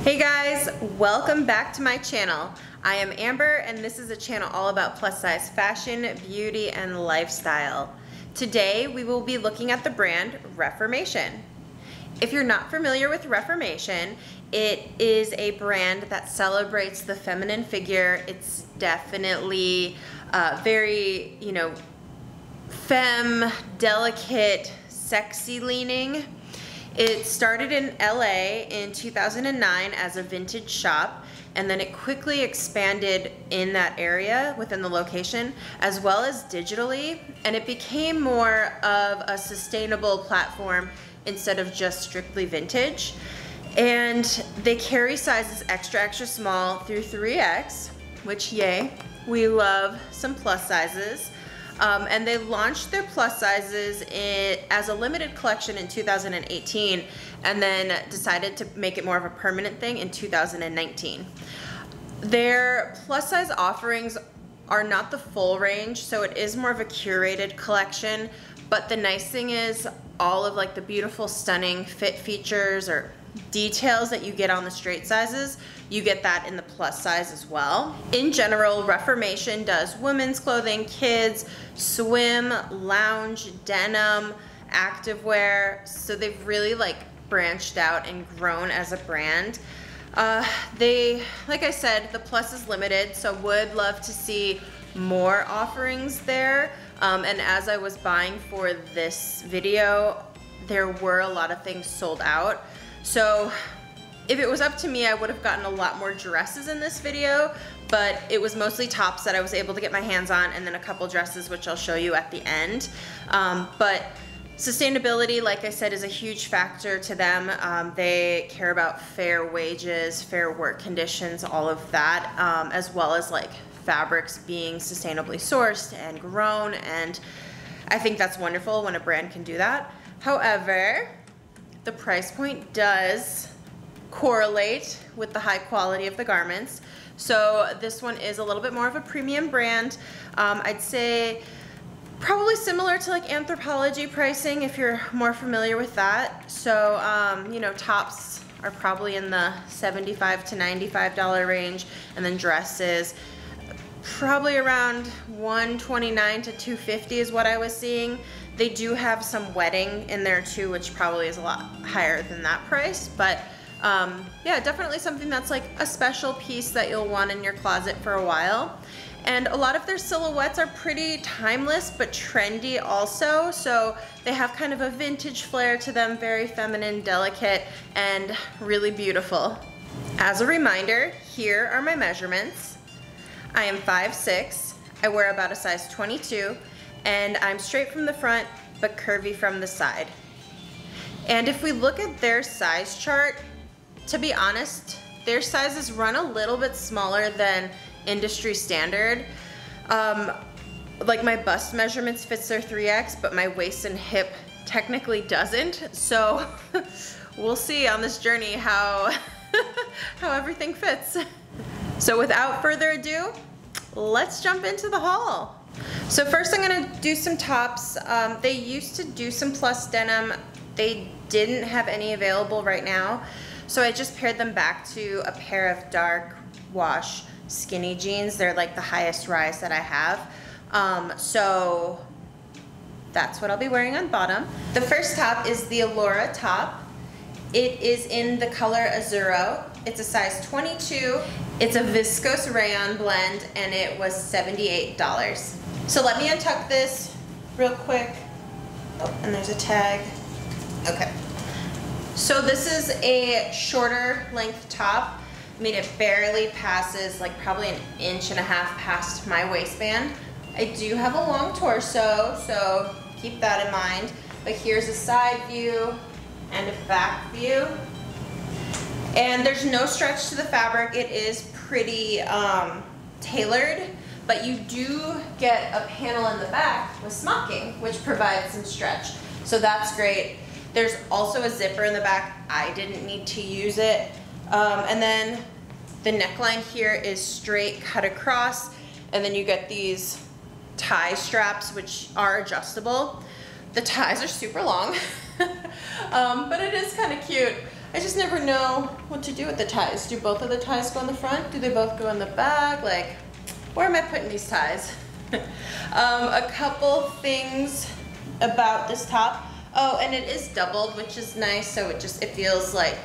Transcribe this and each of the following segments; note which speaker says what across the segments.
Speaker 1: Hey guys, welcome back to my channel. I am Amber and this is a channel all about plus size fashion, beauty, and lifestyle. Today we will be looking at the brand Reformation. If you're not familiar with Reformation, it is a brand that celebrates the feminine figure. It's definitely very, femme, delicate, sexy leaning. It started in LA in 2009 as a vintage shop, and then it quickly expanded in that area within the location as well as digitally, and it became more of a sustainable platform instead of just strictly vintage. And they carry sizes extra small through 3X, which yay, we love some plus sizes. And they launched their plus sizes as a limited collection in 2018 and then decided to make it more of a permanent thing in 2019. Their plus size offerings are not the full range, so it is more of a curated collection, but the nice thing is all of like the beautiful, stunning fit features or details that you get on the straight sizes, you get that in the plus size as well. In general, Reformation does women's clothing, kids, swim, lounge, denim, activewear, so they've really like branched out and grown as a brand. Like I said, the plus is limited, so would love to see more offerings there. And as I was buying for this video, there were a lot of things sold out. So if it was up to me, I would have gotten a lot more dresses in this video, but it was mostly tops that I was able to get my hands on, and then a couple dresses, which I'll show you at the end. But sustainability, like I said, is a huge factor to them. They care about fair wages, fair work conditions, all of that, as well as like fabrics being sustainably sourced and grown, and I think that's wonderful when a brand can do that. However, the price point does correlate with the high quality of the garments. So this one is a little bit more of a premium brand. I'd say probably similar to like Anthropologie pricing if you're more familiar with that. So, tops are probably in the $75 to $95 range, and then dresses probably around $129 to $250 is what I was seeing. They do have some wedding in there too, which probably is a lot higher than that price, but yeah, definitely something that's like a special piece that you'll want in your closet for a while. And a lot of their silhouettes are pretty timeless but trendy also, so they have kind of a vintage flair to them, very feminine, delicate, and really beautiful. As a reminder, here are my measurements. I am 5'6", I wear about a size 22, and I'm straight from the front but curvy from the side. And if we look at their size chart, to be honest, their sizes run a little bit smaller than industry standard. Like my bust measurements fits their 3X, but my waist and hip technically doesn't. So we'll see on this journey how, how everything fits. So without further ado, let's jump into the haul. So first I'm gonna do some tops. They used to do some plus denim. They didn't have any available right now. So I just paired them back to a pair of dark wash skinny jeans. They're like the highest rise that I have. So that's what I'll be wearing on bottom. The first top is the Allura top. It is in the color Azzurro. It's a size 22. It's a viscose rayon blend, and it was $78. So let me untuck this real quick. Oh, and there's a tag. Okay. So this is a shorter length top. I mean, it barely passes, like probably an inch and a half past my waistband. I do have a long torso, so keep that in mind. But here's a side view and a back view. And there's no stretch to the fabric. It is pretty tailored, but you do get a panel in the back with smocking, which provides some stretch. So that's great. There's also a zipper in the back. I didn't need to use it. And then the neckline here is straight cut across, and then you get these tie straps which are adjustable. The ties are super long, but it is kind of cute. I just never know what to do with the ties. Do both of the ties go in the front? Do they both go in the back? Like, where am I putting these ties? A couple things about this top. Oh, and it is doubled, which is nice. So it feels like,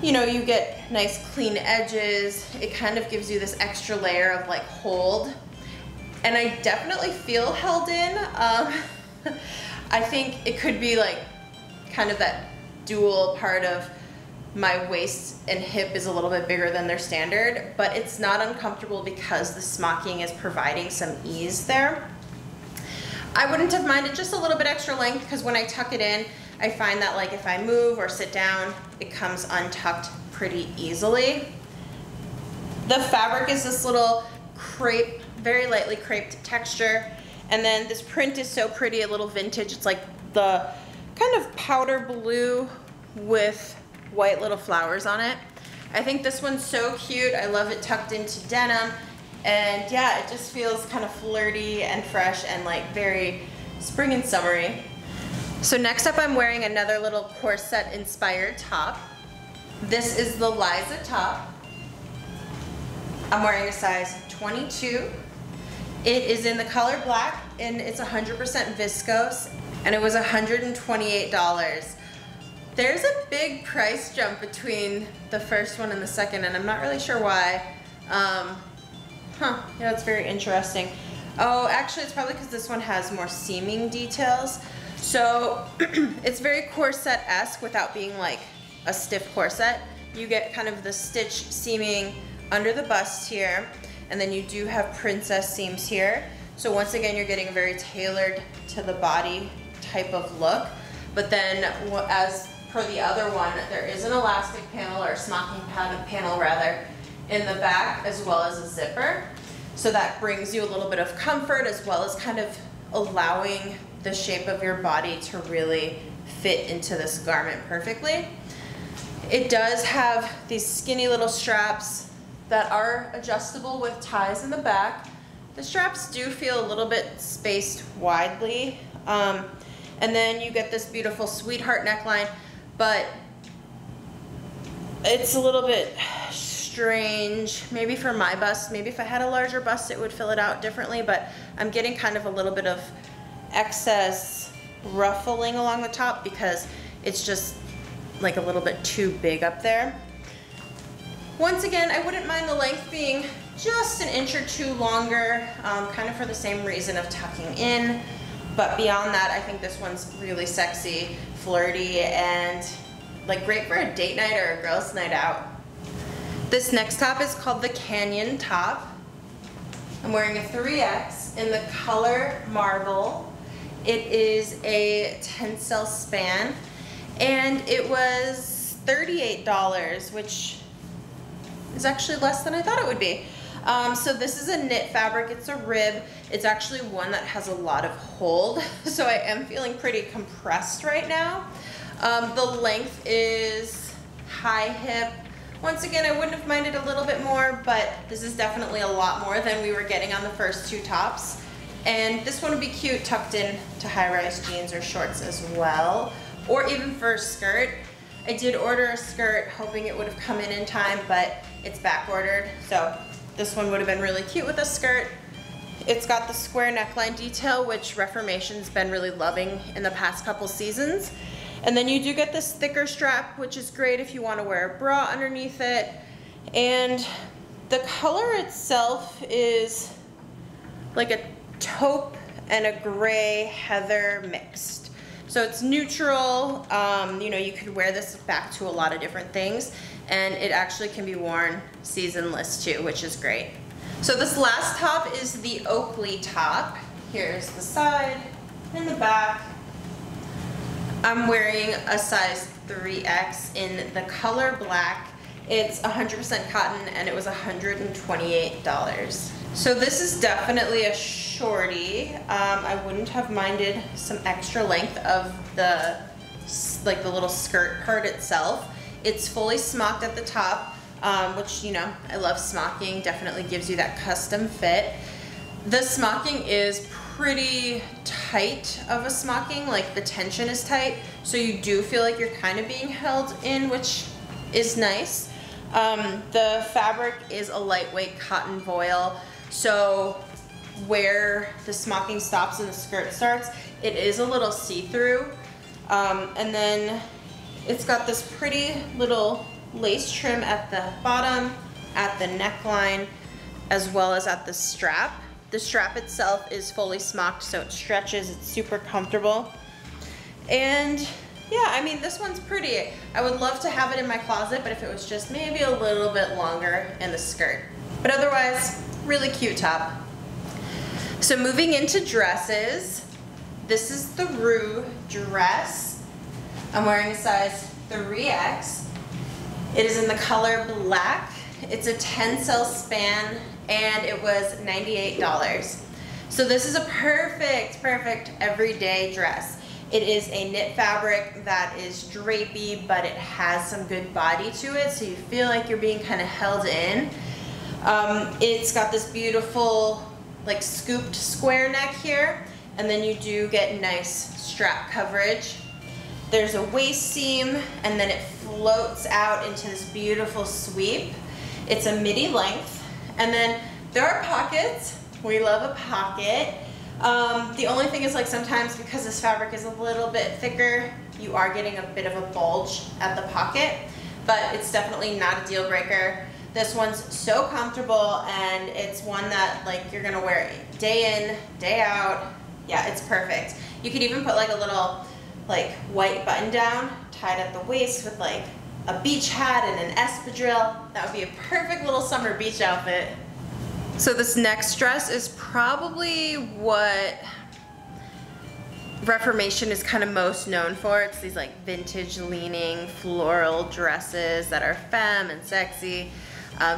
Speaker 1: you know, you get nice clean edges. It kind of gives you this extra layer of like hold. And I definitely feel held in. I think it could be like kind of that dual part of my waist and hip is a little bit bigger than their standard, but it's not uncomfortable because the smocking is providing some ease there. I wouldn't have minded just a little bit extra length because when I tuck it in, I find that like if I move or sit down, it comes untucked pretty easily. The fabric is this little crepe, very lightly creped texture. And then this print is so pretty, a little vintage. It's like the kind of powder blue with white little flowers on it. I think this one's so cute. I love it tucked into denim. And yeah, it just feels kind of flirty and fresh and like very spring and summery. So next up, I'm wearing another little corset inspired top. This is the Eliza top. I'm wearing a size 22. It is in the color black and it's 100% viscose and it was $128. There's a big price jump between the first one and the second and I'm not really sure why. Yeah, it's very interesting. Oh, actually it's probably because this one has more seaming details. So it's very corset-esque without being like a stiff corset. You get kind of the stitch seaming under the bust here. And then you do have princess seams here. So once again, you're getting a very tailored to the body type of look. But then as per the other one, there is an elastic panel or smocking panel rather in the back as well as a zipper. So that brings you a little bit of comfort as well as kind of allowing the shape of your body to really fit into this garment perfectly. It does have these skinny little straps that are adjustable with ties in the back. The straps do feel a little bit spaced widely. And then you get this beautiful sweetheart neckline, but it's a little bit strange, maybe for my bust. Maybe if I had a larger bust, it would fill it out differently, but I'm getting kind of a little bit of excess ruffling along the top because it's just like a little bit too big up there. Once again, I wouldn't mind the length being just an inch or two longer, kind of for the same reason of tucking in. But beyond that, I think this one's really sexy, flirty, and like great for a date night or a girls' night out. This next top is called the Canyon top. I'm wearing a 3X in the color marble. It is a tencel span, and it was $38, which is actually less than I thought it would be. So this is a knit fabric, it's a rib. It's actually one that has a lot of hold, so I am feeling pretty compressed right now. The length is high hip. Once again, I wouldn't have minded a little bit more, but this is definitely a lot more than we were getting on the first two tops. And this one would be cute tucked in to high-rise jeans or shorts as well, or even for a skirt. I did order a skirt hoping it would have come in time, but it's back ordered. So this one would have been really cute with a skirt. It's got the square neckline detail, which Reformation's been really loving in the past couple seasons. And then you do get this thicker strap, which is great if you want to wear a bra underneath it. And the color itself is like a taupe and a gray heather mixed. So it's neutral. You know, you could wear this back to a lot of different things, and it actually can be worn seasonless too, which is great. So this last top is the Oakley top. Here's the side and the back. I'm wearing a size 3X in the color black. It's 100% cotton and it was $128. So this is definitely a shorty. I wouldn't have minded some extra length of the little skirt part itself. It's fully smocked at the top, which, you know, I love smocking. Definitely gives you that custom fit. The smocking is pretty tight of a smocking, like the tension is tight, so you do feel like you're kind of being held in, which is nice. The fabric is a lightweight cotton voile, so where the smocking stops and the skirt starts, it is a little see-through. And then it's got this pretty little lace trim at the bottom, at the neckline, as well as at the strap. The strap itself is fully smocked, so it stretches, it's super comfortable. And yeah, I mean, this one's pretty. I would love to have it in my closet, but if it was just maybe a little bit longer in the skirt. But otherwise, really cute top. So moving into dresses, this is the Rue Dress. I'm wearing a size 3X. It is in the color black. It's a 10-cell span, and it was $98. So this is a perfect everyday dress. It is a knit fabric that is drapey, but it has some good body to it, so you feel like you're being kind of held in. It's got this beautiful, like, scooped square neck here, and then you do get nice strap coverage. There's a waist seam, and then it floats out into this beautiful sweep. It's a midi length, and then there are pockets. We love a pocket. The only thing is, like, sometimes because this fabric is a little bit thicker, you are getting a bit of a bulge at the pocket, but it's definitely not a deal breaker. This one's so comfortable, and it's one that, like, you're gonna wear day in, day out. Yeah, it's perfect. You could even put like a little, like, white button down tied at the waist with like a beach hat and an espadrille. That would be a perfect little summer beach outfit. So this next dress is probably what Reformation is kind of most known for. It's these like vintage leaning floral dresses that are femme and sexy.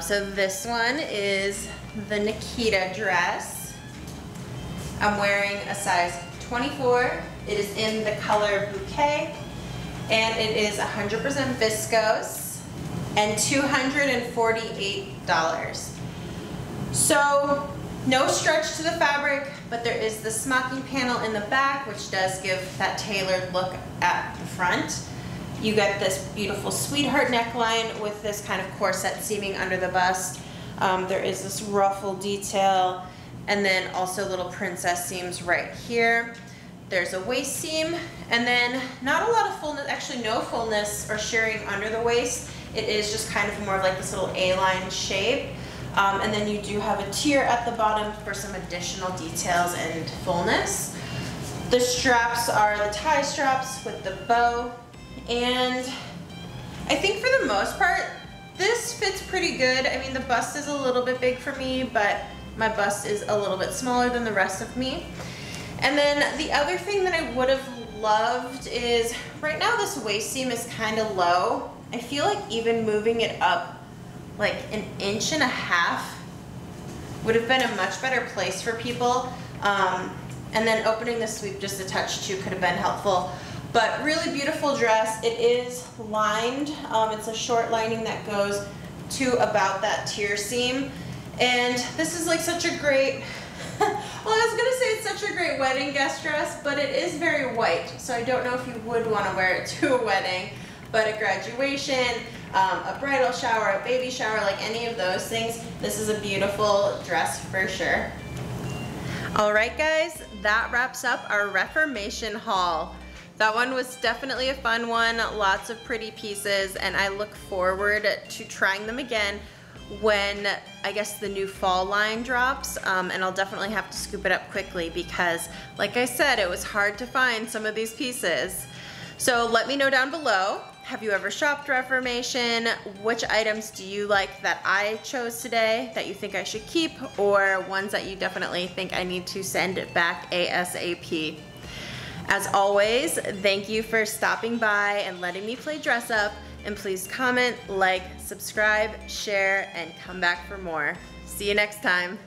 Speaker 1: So this one is the Nikita Dress. I'm wearing a size 24. It is in the color bouquet, and it is 100% viscose and $248. So no stretch to the fabric, but there is the smocking panel in the back, which does give that tailored look at the front. You get this beautiful sweetheart neckline with this kind of corset seaming under the bust. There is this ruffle detail, and then also little princess seams right here. There's a waist seam, and then not a lot of fullness, actually no fullness or shearing under the waist. It is just kind of more of like this little A-line shape. And then you do have a tier at the bottom for some additional details and fullness. The straps are the tie straps with the bow, and I think for the most part, this fits pretty good. I mean, the bust is a little bit big for me, but my bust is a little bit smaller than the rest of me. And then the other thing that I would have loved is, right now this waist seam is kind of low. I feel like even moving it up like 1.5 inches would have been a much better place for people. And then opening the sweep just a touch too could have been helpful. But really beautiful dress. It is lined. It's a short lining that goes to about that tier seam. And this is like such a great, well, I was gonna say it's such a great wedding guest dress, but it is very white. So I don't know if you would wanna wear it to a wedding, but a graduation, a bridal shower, a baby shower, like any of those things, this is a beautiful dress for sure. All right, guys, that wraps up our Reformation haul. That one was definitely a fun one, lots of pretty pieces, and I look forward to trying them again when, I guess, the new fall line drops, and I'll definitely have to scoop it up quickly because, like I said, it was hard to find some of these pieces. So let me know down below, have you ever shopped Reformation? Which items do you like that I chose today that you think I should keep, or ones that you definitely think I need to send back ASAP? As always, thank you for stopping by and letting me play dress up, and please comment, like, subscribe, share, and come back for more. See you next time.